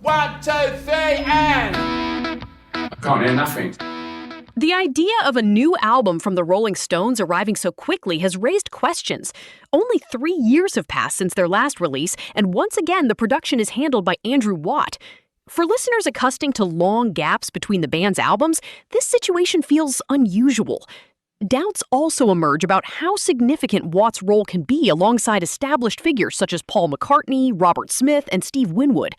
1, 2, 3, and... I can't hear nothing. The idea of a new album from the Rolling Stones arriving so quickly has raised questions. Only 3 years have passed since their last release, and once again the production is handled by Andrew Watt. For listeners accustomed to long gaps between the band's albums, this situation feels unusual. Doubts also emerge about how significant Watt's role can be alongside established figures such as Paul McCartney, Robert Smith, and Steve Winwood.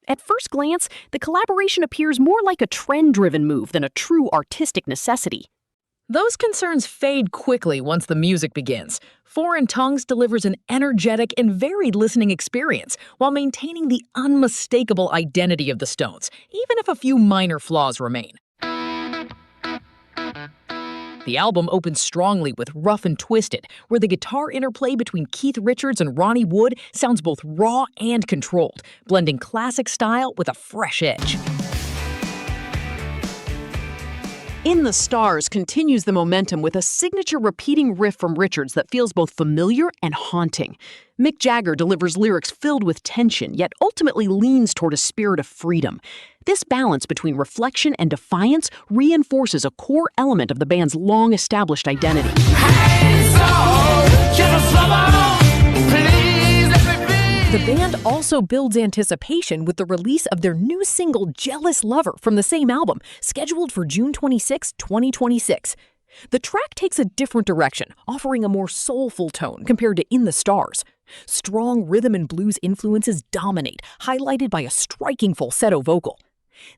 At first glance, the collaboration appears more like a trend-driven move than a true artistic necessity. Those concerns fade quickly once the music begins. Foreign Tongues delivers an energetic and varied listening experience while maintaining the unmistakable identity of the Stones, even if a few minor flaws remain. The album opens strongly with Rough and Twisted, where the guitar interplay between Keith Richards and Ronnie Wood sounds both raw and controlled, blending classic style with a fresh edge. In the Stars continues the momentum with a signature repeating riff from Richards that feels both familiar and haunting. Mick Jagger delivers lyrics filled with tension, yet ultimately leans toward a spirit of freedom. This balance between reflection and defiance reinforces a core element of the band's long-established identity. The band also builds anticipation with the release of their new single, Jealous Lover, from the same album, scheduled for June 26, 2026. The track takes a different direction, offering a more soulful tone compared to In the Stars. Strong rhythm and blues influences dominate, highlighted by a striking falsetto vocal.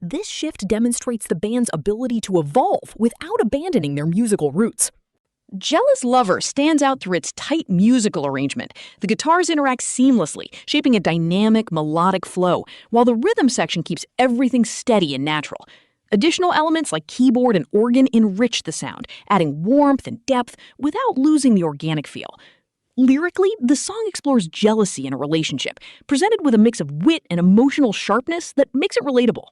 This shift demonstrates the band's ability to evolve without abandoning their musical roots. Jealous Lover stands out through its tight musical arrangement. The guitars interact seamlessly, shaping a dynamic, melodic flow, while the rhythm section keeps everything steady and natural. Additional elements like keyboard and organ enrich the sound, adding warmth and depth without losing the organic feel. Lyrically, the song explores jealousy in a relationship, presented with a mix of wit and emotional sharpness that makes it relatable.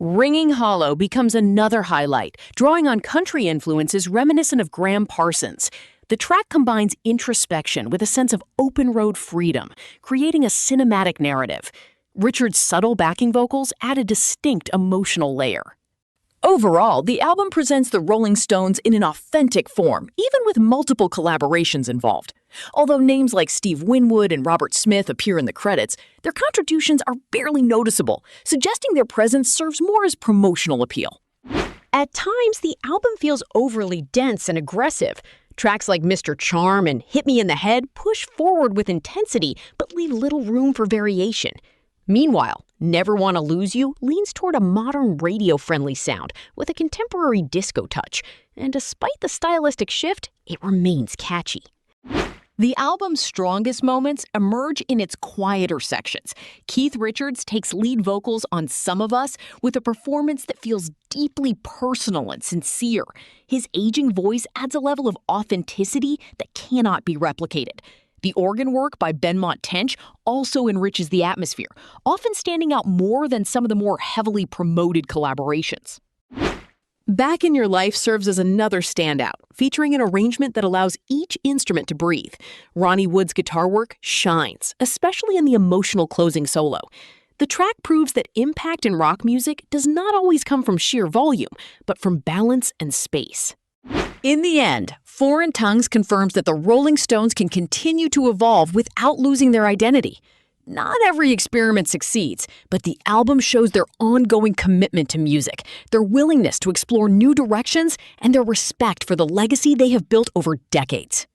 Ringing Hollow becomes another highlight, drawing on country influences reminiscent of Graham Parsons. The track combines introspection with a sense of open-road freedom, creating a cinematic narrative. Richard's subtle backing vocals add a distinct emotional layer. Overall, the album presents the Rolling Stones in an authentic form, even with multiple collaborations involved. Although names like Steve Winwood and Robert Smith appear in the credits, their contributions are barely noticeable, suggesting their presence serves more as promotional appeal. At times, the album feels overly dense and aggressive. Tracks like Mr. Charm and Hit Me in the Head push forward with intensity, but leave little room for variation. Meanwhile, Never Wanna Lose You leans toward a modern radio-friendly sound with a contemporary disco touch, and despite the stylistic shift, it remains catchy. The album's strongest moments emerge in its quieter sections. Keith Richards takes lead vocals on Some of Us with a performance that feels deeply personal and sincere. His aging voice adds a level of authenticity that cannot be replicated. The organ work by Benmont Tench also enriches the atmosphere, often standing out more than some of the more heavily promoted collaborations. Back in Your Life serves as another standout, featuring an arrangement that allows each instrument to breathe. Ronnie Wood's guitar work shines, especially in the emotional closing solo. The track proves that impact in rock music does not always come from sheer volume, but from balance and space. In the end, Foreign Tongues confirms that the Rolling Stones can continue to evolve without losing their identity. Not every experiment succeeds, but the album shows their ongoing commitment to music, their willingness to explore new directions, and their respect for the legacy they have built over decades.